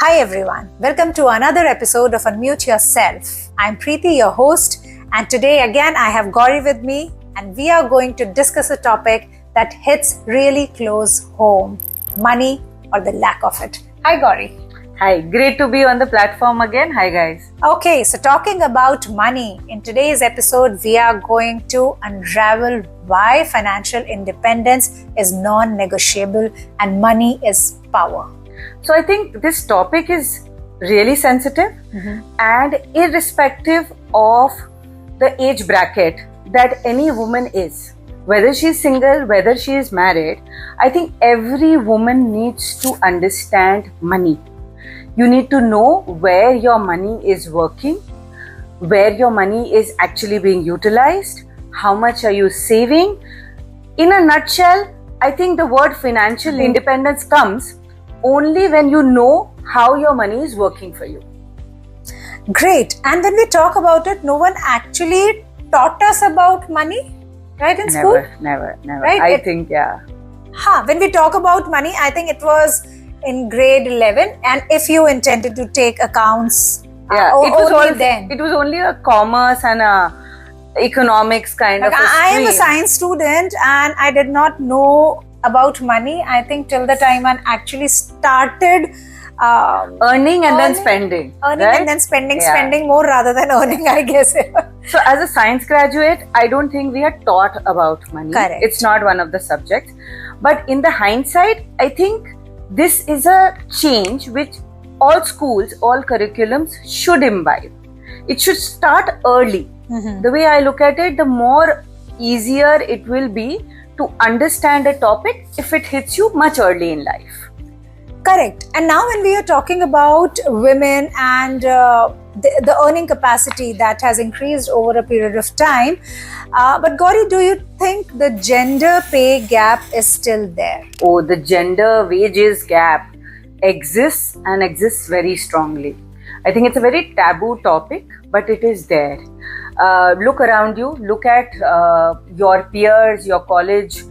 Hi everyone, welcome to another episode of Unmute Yourself. I'm Preeti, your host, and today again I have Gauri with me, and we are going to discuss a topic that hits really close home: money or the lack of it. Hi Gauri. Hi, great to be on the platform again. Hi guys. Okay, so talking about money, in today's episode we are going to unravel why financial independence is non-negotiable and money is power. So I think this topic is really sensitive and irrespective of the age bracket that any woman is, whether she is single, whether she is married, I think every woman needs to understand money. You need to know where your money is working, where your money is actually being utilized, how much are you saving. In a nutshell, I think the word financial independence comes only when you know how your money is working for you. Great. And when we talk about it, no one actually taught us about money, right, in school? Never. Right? I think, yeah. When we talk about money, I think it was in grade 11, and if you intended to take accounts, it was only a commerce and a economics kind of a stream. I am a science student and I did not know about money, I think, till the time I actually started earning and then spending. And then spending more rather than earning, I guess. So as a science graduate, I don't think we are taught about money. Correct. It's not one of the subjects. But in the hindsight, I think this is a change which all schools, all curriculums should imbibe. It should start early. The way I look at it, the more easier it will be to understand a topic if it hits you much early in life. Correct. And now when we are talking about women and the earning capacity that has increased over a period of time, but Gauri, do you think the gender pay gap is still there? Oh, the gender wages gap exists and exists very strongly. I think it's a very taboo topic, but it is there. Look around you, look at your peers, your college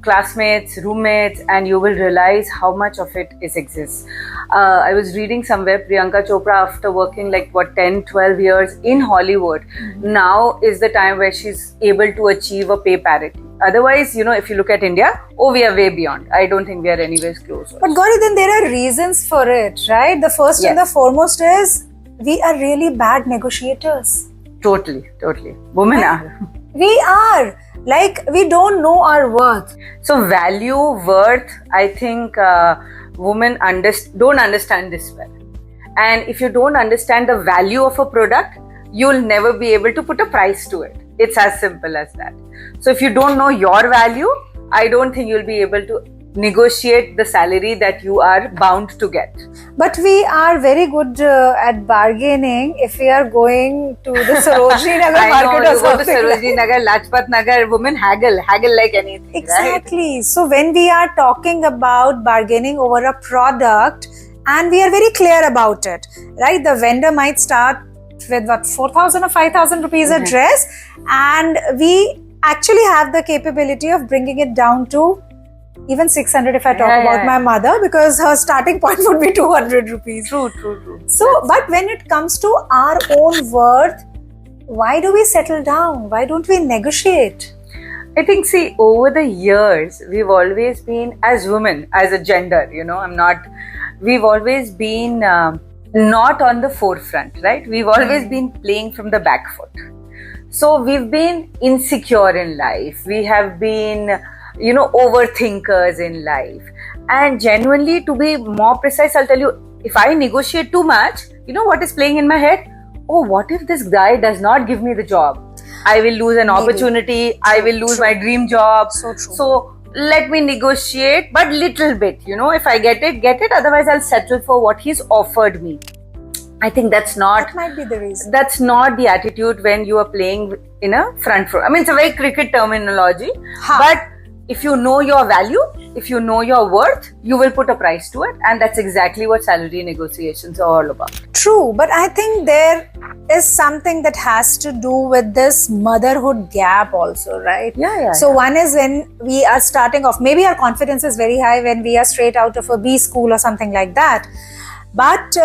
classmates, roommates, and you will realize how much of it exists. I was reading somewhere Priyanka Chopra, after working 10-12 years in Hollywood, now is the time where she's able to achieve a pay parity. Otherwise, if you look at India, we are way beyond. I don't think we are anywhere close. But Gauri, then there are reasons for it, right? The first and the foremost is we are really bad negotiators. Totally. Women are. We are. We don't know our worth. So value, worth, I think women don't understand this well. And if you don't understand the value of a product, you'll never be able to put a price to it. It's as simple as that. So if you don't know your value, I don't think you'll be able to negotiate the salary that you are bound to get. But we are very good at bargaining if we are going to the Sarojini Nagar market or something. I know, Sarojini Nagar, Lajpat Nagar, women haggle like anything. Exactly. Right? So when we are talking about bargaining over a product, and we are very clear about it, right? The vendor might start with 4,000 or 5,000 rupees a dress, and we actually have the capability of bringing it down to even 600 if I talk about my mother, because her starting point would be 200 rupees. True. So, but when it comes to our own worth, why do we settle down? Why don't we negotiate? I think, over the years, we've always been, as women, as a gender, we've always been not on the forefront, right? We've always been playing from the back foot. So we've been insecure in life. We have been overthinkers in life. And genuinely, to be more precise, I'll tell you, if I negotiate too much, what is playing in my head? Oh, what if this guy does not give me the job? I will lose an opportunity. I will lose my dream job. So true. So let me negotiate, but little bit, if I get it. Otherwise, I'll settle for what he's offered me. I think that might be the reason. That's not the attitude when you are playing in a front row. I mean, it's a very cricket terminology, but if you know your value, if you know your worth, you will put a price to it, and that's exactly what salary negotiations are all about. True, but I think there is something that has to do with this motherhood gap also, right? So one is when we are starting off, maybe our confidence is very high when we are straight out of a B school or something like that. But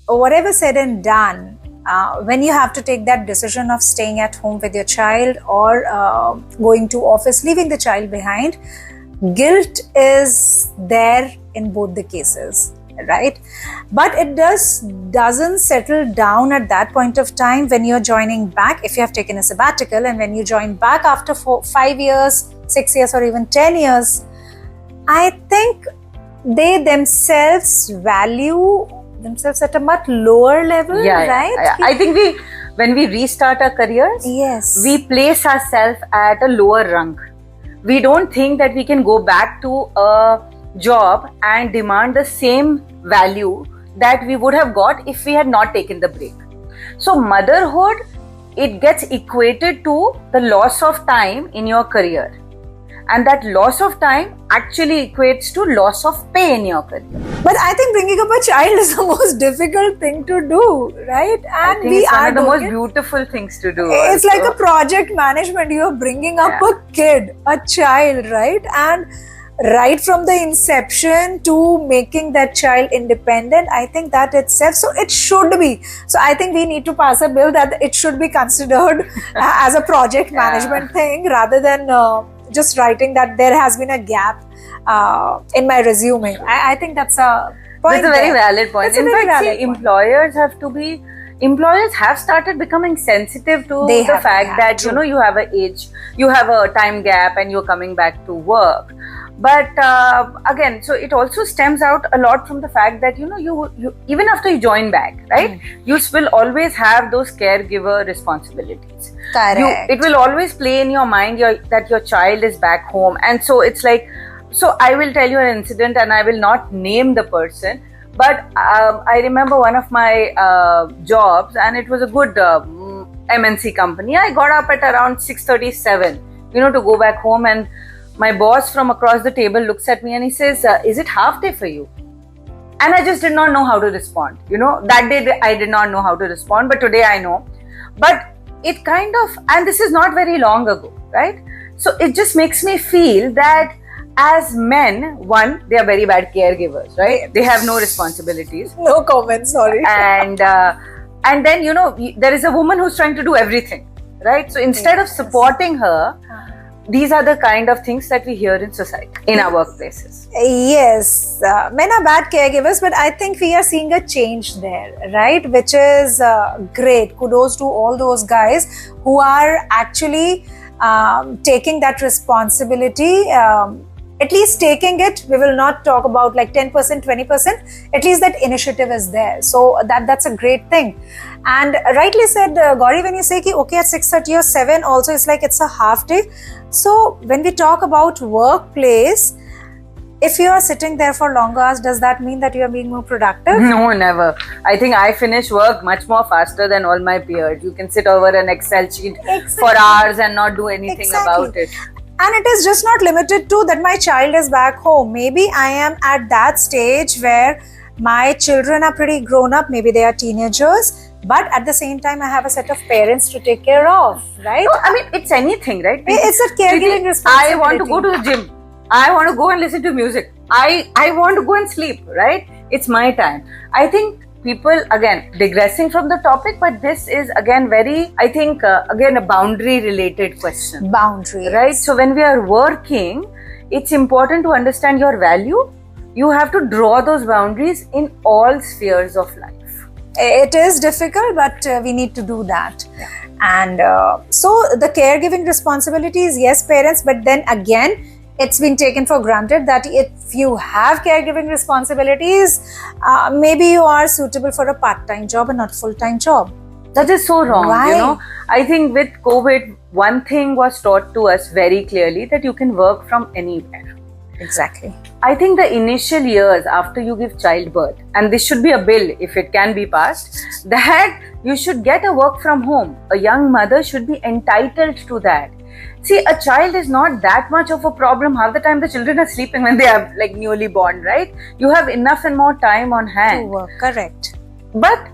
whatever said and done, when you have to take that decision of staying at home with your child or going to office, leaving the child behind, guilt is there in both the cases, right? But it doesn't settle down at that point of time when you're joining back, if you have taken a sabbatical, and when you join back after 5 years, 6 years, or even 10 years, I think they themselves value themselves at a much lower level, right? I think when we restart our careers, yes, we place ourselves at a lower rung. We don't think that we can go back to a job and demand the same value that we would have got if we had not taken the break. So motherhood, it gets equated to the loss of time in your career, and that loss of time actually equates to loss of pay in your career. But I think bringing up a child is the most difficult thing to do, right? And I think it's one of the most beautiful things to do. It's like a project management. You are bringing up a kid, a child, right? And right from the inception to making that child independent, I think that itself, so it should be. So I think we need to pass a bill that it should be considered as a project management thing, rather than just writing that there has been a gap in my resume. I think that's a point. That's a very valid point. In fact, see, employers have started becoming sensitive to the fact that you have an age, you have a time gap, and you're coming back to work. But again, so it also stems out a lot from the fact that you even after you join back, right, you will always have those caregiver responsibilities. Correct. It will always play in your mind that your child is back home, and so it's like, so I will tell you an incident, and I will not name the person, but I remember one of my jobs, and it was a good MNC company. I got up at around 6:37, to go back home, and my boss from across the table looks at me and he says, is it half day for you? And I just did not know how to respond. That day I did not know how to respond, but today I know. But it kind of, and this is not very long ago, right? So it just makes me feel that as men, one, they are very bad caregivers, right? They have no responsibilities. No comments, sorry. And then, there is a woman who's trying to do everything, right? So instead of supporting her, these are the kind of things that we hear in society, in our workplaces. Yes, men are bad caregivers, but I think we are seeing a change there, right? Which is great. Kudos to all those guys who are actually taking that responsibility. At least taking it, we will not talk about like 10%, 20%, at least that initiative is there. So that's a great thing. And rightly said, Gauri, when you say ki, okay, at 6:30 or 7 also, it's like it's a half day. So when we talk about workplace, if you are sitting there for longer hours, does that mean that you are being more productive? No, never. I think I finish work much more faster than all my peers. You can sit over an Excel sheet for hours and not do anything about it. And it is just not limited to that my child is back home. Maybe I am at that stage where my children are pretty grown up, maybe they are teenagers, but at the same time I have a set of parents to take care of, right? No, I mean, it's anything, right? It's a caregiving responsibility. I want to go to the gym. I want to go and listen to music. I want to go and sleep, right? It's my time. I think people, again, digressing from the topic, but this is again very, I think, again, a boundary related question. Boundary. Right? So when we are working, it's important to understand your value. You have to draw those boundaries in all spheres of life. It is difficult, but we need to do that. Yeah. And so the caregiving responsibilities, yes, parents, but then again, it's been taken for granted that if you have caregiving responsibilities, maybe you are suitable for a part-time job and not a full-time job. That is so wrong. Why? I think with COVID, one thing was taught to us very clearly, that you can work from anywhere. Exactly. I think the initial years after you give childbirth, and this should be a bill if it can be passed, that you should get a work from home. A young mother should be entitled to that. See, a child is not that much of a problem. Half the time the children are sleeping when they are like newly born, right? You have enough and more time on hand. To work, correct. But,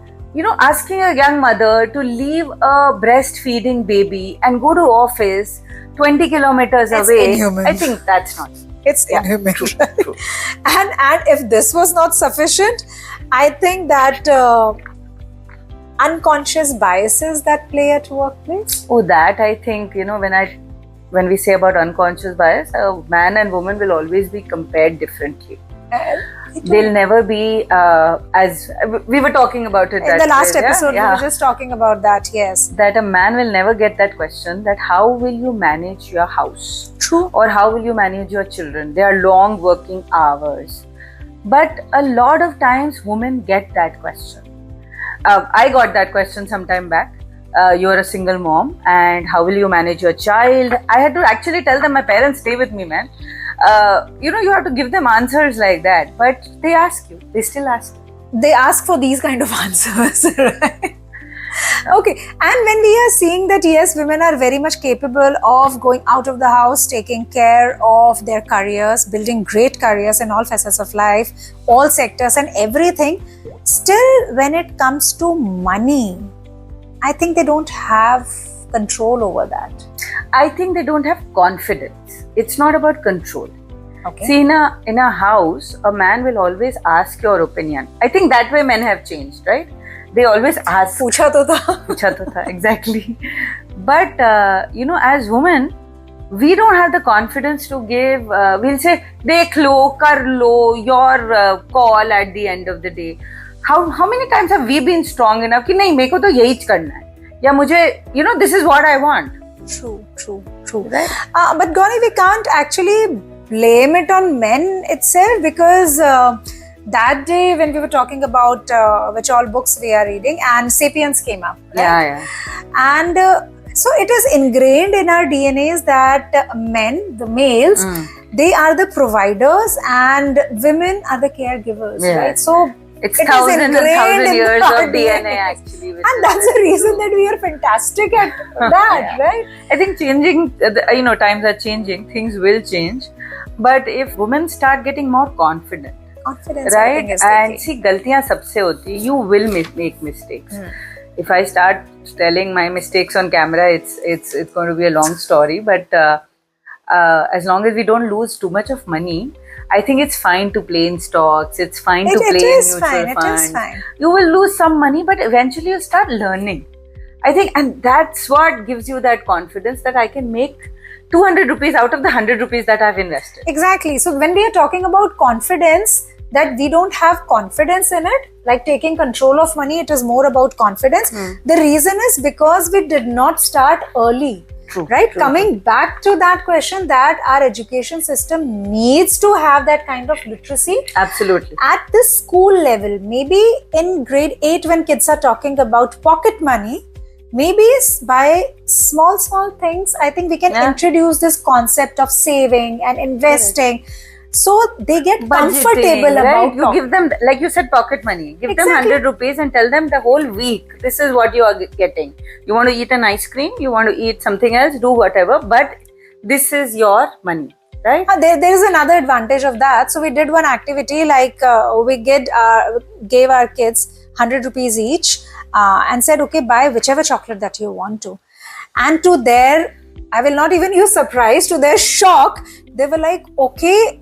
asking a young mother to leave a breastfeeding baby and go to office 20 kilometers away, inhuman. I think that's not. It's inhuman. True. And if this was not sufficient, I think that unconscious biases that play at workplace. Oh, that I think, when we say about unconscious bias, a man and woman will always be compared differently. They'll never be as we were talking about it in the last way, episode. yeah? We were just talking about that. Yes, that a man will never get that question that how will you manage your house, true, or how will you manage your children. They are long working hours, but a lot of times women get that question. I got that question some time back. You're a single mom and how will you manage your child? I had to actually tell them, my parents stay with me, man. You have to give them answers like that, but they still ask you. They ask for these kind of answers, right? Okay, and when we are seeing that yes, women are very much capable of going out of the house, taking care of their careers, building great careers in all facets of life, all sectors and everything, still when it comes to money, I think they don't have control over that. I think they don't have confidence. It's not about control. Okay. See, in a house, a man will always ask your opinion. I think that way men have changed, right? They always ask. Pucha to tha. Pucha to tha, exactly. But, as women, we don't have the confidence to give, we'll say, dekh lo, kar lo, your call at the end of the day. How many times have we been strong enough कि नहीं मेरे को तो यही करना है या मुझे this is what I want. True. Right. But Gauri, we can't actually blame it on men itself because that day when we were talking about which all books we are reading and Sapiens came up. Right? Yeah. And so it is ingrained in our DNAs that men, the males, they are the providers and women are the caregivers, right? So it's thousands and thousands years of DNA actually. And that's the reason that we are fantastic at that, right? I think times are changing, things will change. But if women start getting more confident, right? And see, galtiyan sabse hoti, you will make mistakes. If I start telling my mistakes on camera, it's going to be a long story. But as long as we don't lose too much of money, I think it's fine to play in stocks. It's fine to play in mutual funds. It is fine. You will lose some money, but eventually you'll start learning. I think, and that's what gives you that confidence that I can make 200 rupees out of the 100 rupees that I've invested. Exactly. So when we are talking about confidence, that we don't have confidence in it, like taking control of money, it is more about confidence. The reason is because we did not start early. True. Coming back to that question, that our education system needs to have that kind of literacy. Absolutely. At the school level, maybe in grade 8 when kids are talking about pocket money, maybe by small things, I think we can introduce this concept of saving and investing. So they get comfortable about you give them, like you said, pocket money. Give them 100 rupees and tell them the whole week, this is what you are getting. You want to eat an ice cream, you want to eat something else, do whatever, but this is your money, right? There is another advantage of that. So we did one activity like we gave our kids 100 rupees each and said, okay, buy whichever chocolate that you want to. And to their, I will not even use surprise, to their shock, they were like, okay,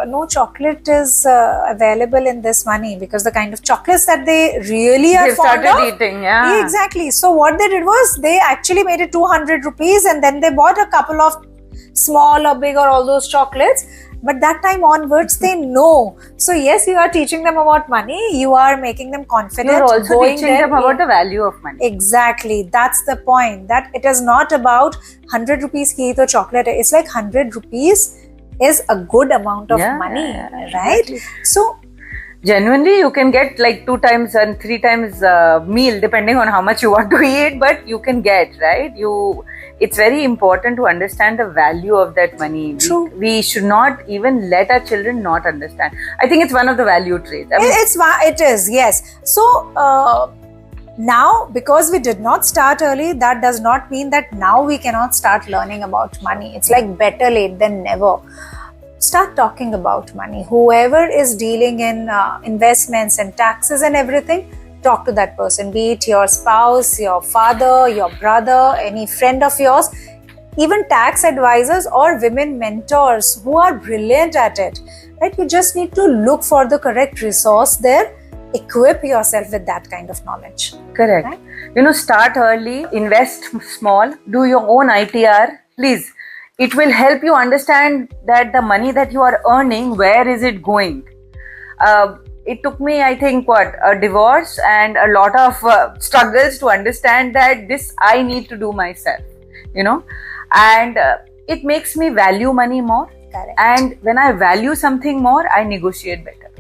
no chocolate is available in this money, because the kind of chocolates that they really are fond of. They started eating, yeah. Exactly. So what they did was they actually made it 200 rupees and then they bought a couple of small or big or all those chocolates. But that time onwards, they know. So yes, you are teaching them about money. You are making them confident. You are also teaching them about the value of money. Exactly. That's the point. That it is not about 100 rupees ki to chocolate. It's like 100 rupees is a good amount of money, right? Exactly. So genuinely, you can get like 2 times and 3 times meal depending on how much you want to eat, but you can get, right? It's very important to understand the value of that money. True. We should not even let our children not understand. I think it's one of the value traits. It is, yes. So now, because we did not start early, that does not mean that now we cannot start learning about money. It's like better late than never. Start talking about money. Whoever is dealing in investments and taxes and everything, talk to that person, be it your spouse, your father, your brother, any friend of yours, even tax advisors or women mentors who are brilliant at it, right? You just need to look for the correct resource there equip yourself with that kind of knowledge. Correct. Right? You know, start early, invest small, do your own ITR, please. It will help you understand that the money that you are earning, where is it going? It took me, I think, a divorce and a lot of struggles to understand that this I need to do myself, you know, and it makes me value money more. Correct. And when I value something more, I negotiate better.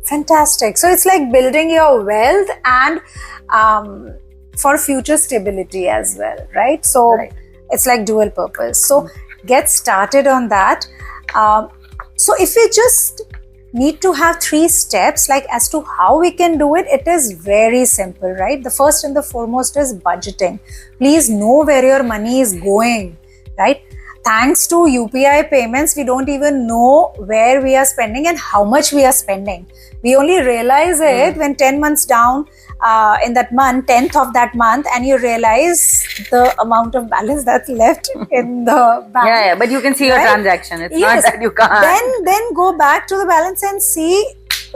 Fantastic. So it's like building your wealth and for future stability as well, right? So Right. it's like dual purpose. So get started on that. So if we just need to have 3 steps, like as to how we can do it, it is very simple, right? The first and the foremost is budgeting. Please know where your money is going, right? Thanks to UPI payments, we don't even know where we are spending and how much we are spending. We only realize it when 10 months down in that month, 10th of that month, and you realize the amount of balance that's left in the bank. Yeah, but you can see your Right? transaction. It's Yes. not that you can't. Then go back to the balance and see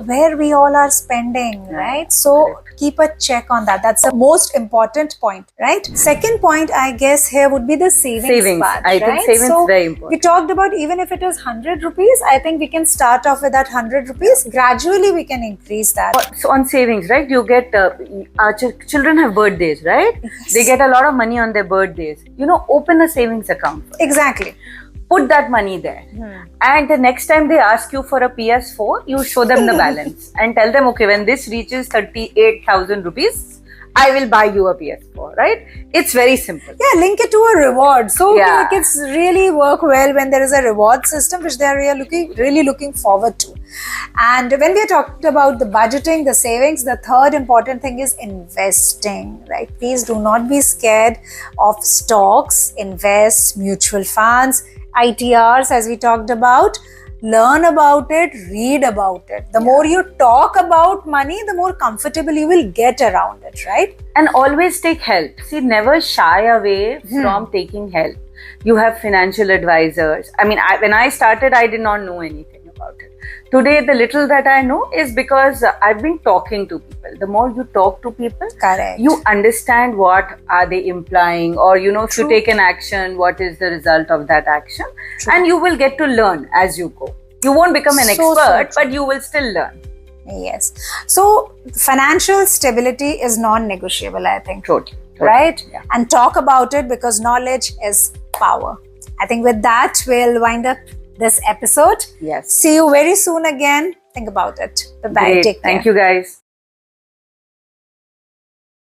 where we all are spending, right? So keep a check on that. That's the most important point, right? Second point, I guess, here would be the savings part. I think right? savings So is very important. we talked about even if it is 100 rupees, I think we can start off with that 100 rupees. Gradually, we can increase that. So on savings, right? You get our children have birthdays, right? Yes. They get a lot of money on their birthdays. You know, open a savings account. Exactly. Put that money there, and the next time they ask you for a PS4, you show them the balance and tell them, okay, when this reaches 38,000 rupees, I will buy you a PS4, right? It's very simple. Yeah, link it to a reward. So Yeah. it's really work well when there is a reward system which they are really looking forward to. And when we are talking about the budgeting, the savings, the third important thing is investing, right? Please do not be scared of stocks, invest, mutual funds, ITRs, as we talked about. Learn about it, read about it. The more you talk about money, the more comfortable you will get around it, right? And always take help. See, never shy away from taking help. You have financial advisors. I mean, when I started, I did not know anything about it. Today, the little that I know is because I've been talking to people. The more you talk to people, Correct. you understand what are they implying, or you know, if you True. take an action, what is the result of that action. True. And you will get to learn as you go. You won't become an So expert, true. but you will still learn. Yes. So financial stability is non-negotiable, I think. Totally. Right? Yeah. And talk about it because knowledge is power. I think with that, we'll wind up this episode. Yes. See you very soon again. Think about it. Bye-bye. Great. Take care. Thank you, guys.